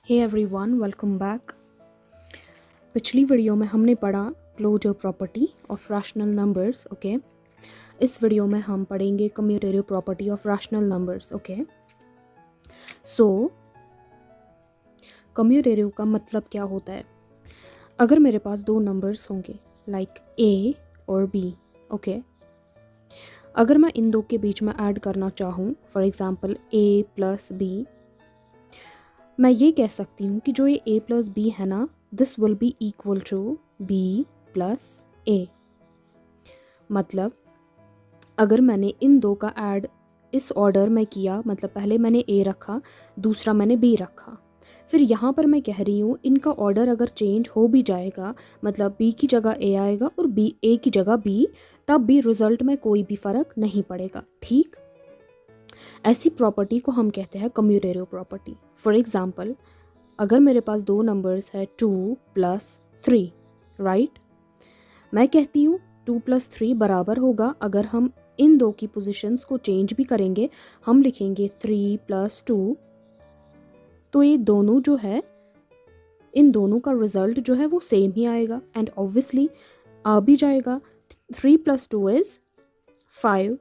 हे everyone, welcome back. पिछली video में हमने पढ़ा closure property of rational numbers. Okay, इस वीडियो में हम पढ़ेंगे commutative property of rational numbers. Okay, so commutative का मतलब क्या होता है? अगर मेरे पास दो नंबर्स होंगे लाइक ए और बी, ओके, अगर मैं इन दो के बीच में ऐड करना चाहूँ, for example A plus B, मैं ये कह सकती हूँ कि जो ये a प्लस बी है ना, this will be equal to b plus A. मतलब अगर मैंने इन दो का ऐड इस ऑर्डर में किया, मतलब पहले मैंने a रखा, दूसरा मैंने b रखा, फिर यहाँ पर मैं कह रही हूँ इनका ऑर्डर अगर चेंज हो भी जाएगा, मतलब b की जगह a आएगा और a की जगह b, तब भी रिजल्ट में कोई भी फ़र्क नहीं पड़ेगा। ठीक, ऐसी प्रॉपर्टी को हम कहते हैं कम्यूटेटिव प्रॉपर्टी। फॉर एग्जाम्पल, अगर मेरे पास दो नंबर्स है 2 प्लस 3, राइट, मैं कहती हूँ 2 प्लस 3 बराबर होगा, अगर हम इन दो की पोजीशंस को चेंज भी करेंगे, हम लिखेंगे 3 प्लस 2, तो ये दोनों जो है, इन दोनों का रिजल्ट जो है वो सेम ही आएगा एंड ऑब्वियसली आ भी जाएगा। 3 प्लस 2 इज़ 5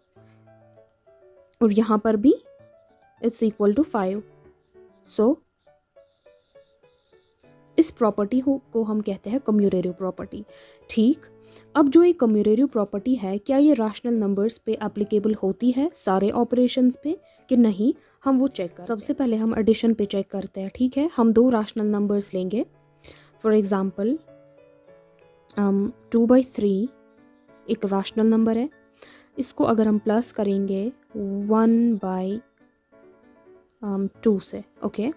और यहाँ पर भी इट्स इक्वल टू 5। सो इस प्रॉपर्टी को हम कहते हैं कम्यूटेटिव प्रॉपर्टी। ठीक, अब जो ये कम्यूटेटिव प्रॉपर्टी है, क्या ये रैशनल नंबर्स पे एप्लीकेबल होती है सारे ऑपरेशंस पे कि नहीं, हम वो चेक कर। सबसे पहले हम एडिशन पे चेक करते हैं। ठीक है, हम दो रैशनल नंबर्स लेंगे। फॉर एग्जांपल 2/3 एक रैशनल नंबर है, इसको अगर हम प्लस करेंगे 1/2 से, okay,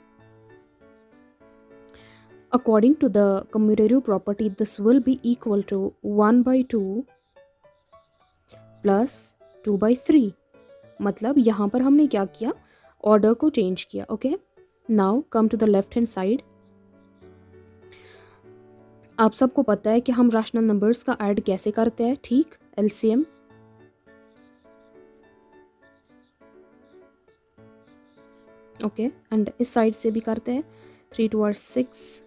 according to the commutative property, this will be equal to 1/2 plus 2/3। मतलब यहाँ पर हमने क्या किया, ऑर्डर को चेंज किया। Okay, now come to the left hand side. आप सबको पता है कि हम रैशनल नंबर्स का ऐड कैसे करते हैं। ठीक, एलसीएम। ओके, एंड इस साइड से भी करते हैं। 3 2 are 6।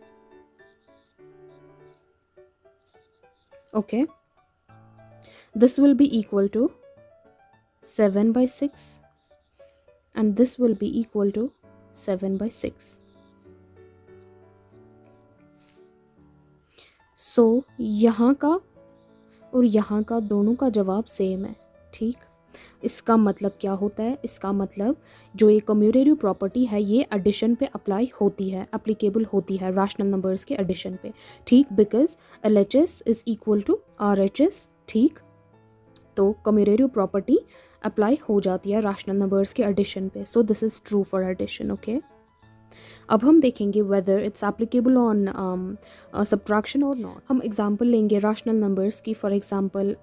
okay, this will be equal to 7/6 and this will be equal to 7/6। सो यहाँ का और यहाँ का दोनों का जवाब सेम है। ठीक, इसका मतलब क्या होता है? इसका मतलब जो ये कम्यूटेटिव प्रॉपर्टी है ये एडिशन पे अप्लाई होती है, एप्लीकेबल होती है रैशनल नंबर्स के एडिशन पे। ठीक, because LHS is equal to RHS। ठीक, तो कम्यूटेटिव प्रॉपर्टी अप्लाई हो जाती है रैशनल नंबर्स के एडिशन पे। So this is true for addition. Okay, अब हम देखेंगे whether it's applicable on subtraction और नॉट। हम एग्जांपल लेंगे रैशनल नंबर्स की। For example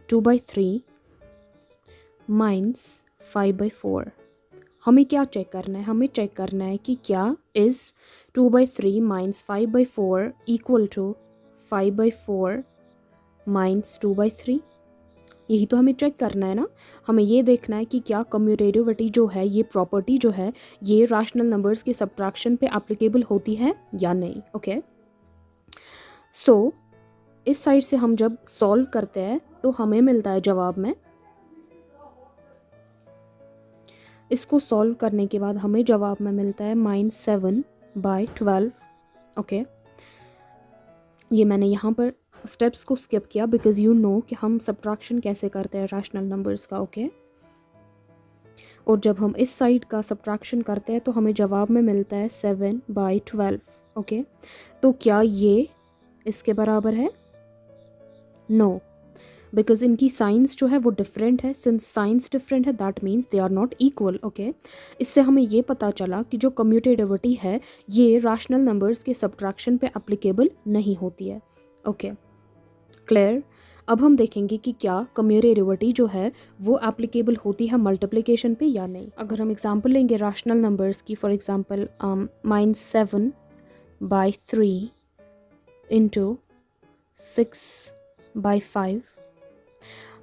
2/3 minus 5/4। हमें क्या चेक करना है? हमें चेक करना है कि क्या is 2/3 minus 5/4 equal to 5/4 minus 2/3। यही तो हमें चेक करना है ना। हमें ये देखना है कि क्या कम्यूटेटिविटी जो है, ये प्रॉपर्टी जो है, ये रैशनल नंबर्स के सब्ट्रैक्शन पे एप्लीकेबल होती है या नहीं। ओके, सो इस साइड से हम जब सॉल्व करते हैं तो हमें मिलता है जवाब में, इसको सॉल्व करने के बाद हमें जवाब में मिलता है -7/12। ओके, ये मैंने यहाँ पर स्टेप्स को स्किप किया बिकॉज यू नो कि हम सब्ट्रैक्शन कैसे करते हैं रैशनल नंबर्स का। ओके, और जब हम इस साइड का सब्ट्रैक्शन करते हैं तो हमें जवाब में मिलता है 7/12। ओके, तो क्या ये इसके बराबर है? नो, बिकॉज इनकी साइंस जो है वो डिफरेंट है। सिंस साइंस डिफरेंट है that means they are not equal. Okay, इससे हमें ये पता चला कि जो कम्यूटेटिविटी है ये रैशनल नंबर्स के सब्ट्रैक्शन पे एप्लीकेबल नहीं होती है। Okay, clear. अब हम देखेंगे कि क्या कम्यूटेटिविटी जो है वो एप्लीकेबल होती है मल्टीप्लिकेशन पे या नहीं। अगर हम एग्जांपल लेंगे रैशनल नंबर्स की, फॉर एग्जांपल -7/3 इंटू 6/5।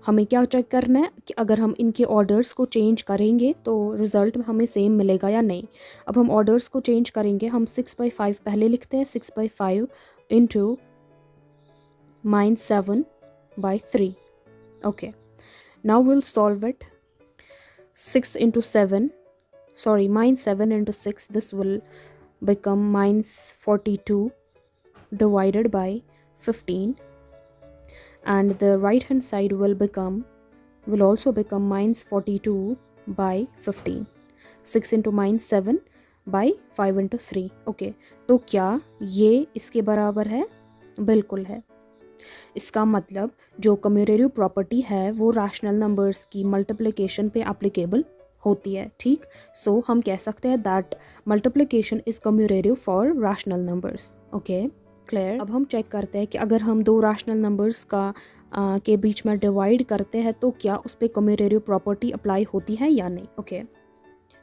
हमें क्या चेक करना है कि अगर हम इनके ऑर्डर्स को चेंज करेंगे तो रिज़ल्ट में हमें सेम मिलेगा या नहीं। अब हम ऑर्डर्स को चेंज करेंगे, हम 6/5 पहले लिखते हैं, 6/5 into -7/3। Okay, now will solve it. 6 into 7, sorry, -7 into 6, this will become -42 divided by 15, and the right hand side will also become -42 by 15. 6 into -7 by 5 into 3. Okay, तो क्या ये इसके बराबर है? बिल्कुल है। इसका मतलब जो कम्यूटेटिव प्रॉपर्टी है वो रैशनल नंबर्स की मल्टीप्लिकेशन पे एप्लीकेबल होती है, ठीक। सो हम कह सकते हैं that multiplication is commutative for rational numbers. Okay, clear. अब हम चेक करते हैं कि अगर हम दो रैशनल नंबर्स के बीच में डिवाइड करते हैं तो क्या उस पर कम्यूटेटिव प्रॉपर्टी अप्लाई होती है या नहीं। ओके,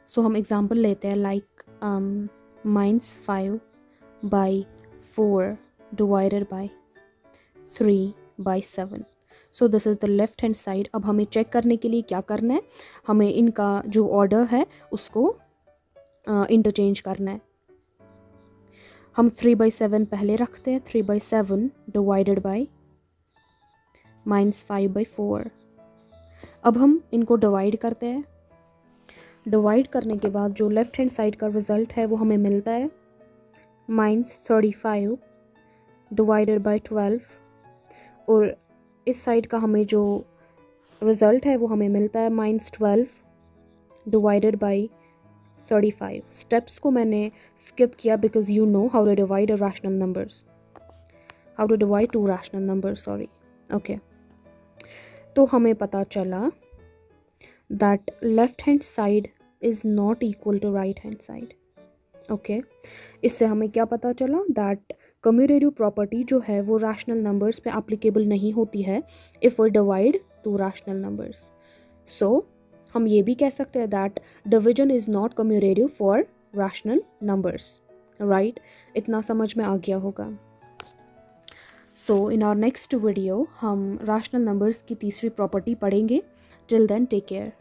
सो हम एग्जांपल लेते हैं, like -5/4 divided by 3/7. So this is the left hand side. अब हमें चेक करने के लिए क्या करना है, हमें इनका जो ऑर्डर है उसको इंटरचेंज करना है। हम 3/7 पहले रखते हैं, 3/7 डिवाइडेड बाय -5/4। अब हम इनको डिवाइड करते हैं। डिवाइड करने के बाद जो लेफ्ट हैंड साइड का रिज़ल्ट है वो हमें मिलता है -35 डिवाइडेड बाय 12, और इस साइड का हमें जो रिज़ल्ट है वो हमें मिलता है -12 डिवाइडेड बाय 35। स्टेप्स को मैंने स्किप किया because you know how to divide rational numbers, how to divide two rational numbers, sorry. Okay, तो हमें पता चला that left hand side is not equal to right hand side. Okay, इससे हमें क्या पता चला, दैट कम्यूटेटिव प्रॉपर्टी जो है वो रैशनल नंबर्स पे एप्लीकेबल नहीं होती है if we divide two rational numbers. So हम ये भी कह सकते हैं that division is not commutative for rational numbers, right. इतना समझ में आ गया होगा। So in our next video हम रैशनल नंबर्स की तीसरी प्रॉपर्टी पढ़ेंगे। Till then take care.